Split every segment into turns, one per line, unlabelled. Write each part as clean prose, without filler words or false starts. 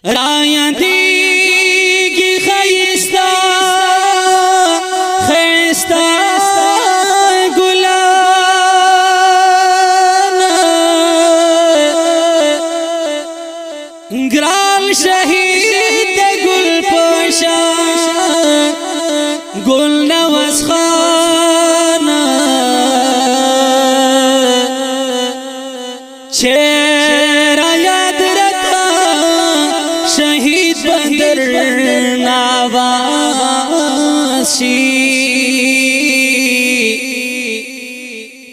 رایا دیگی خیستا خیستا گلانا گرال شهید گل پوشا گل نوز خانا چهرہ یاد رکھا شہید بدر نواشی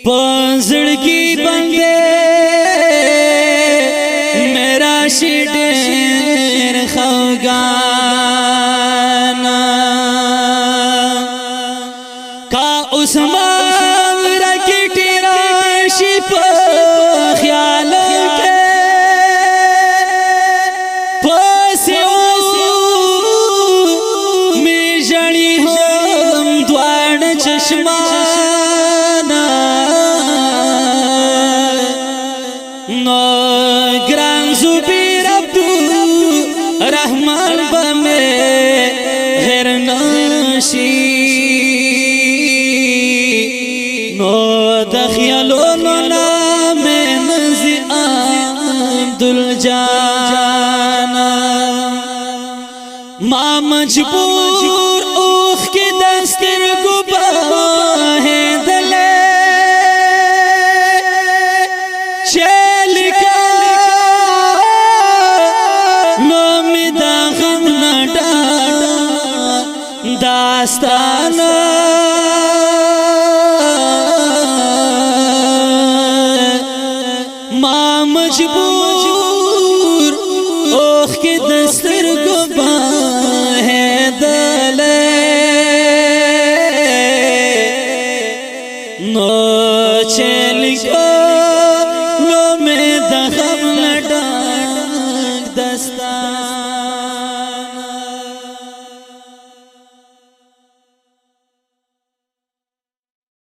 پزڑکی بندے میرا شیر خوگانا کا عثمان رکھتی راشی پر خیال کے پسیو میں جڑی ہم دوار چشمانا نو گران زبیر عبدو رحمان بمے ہرناشی نو دخیلونو نام نزی عبدالجانا ما مجبور اوخ کی دستر گباہ دلے چیل کا نومی دا غم نڈا داستا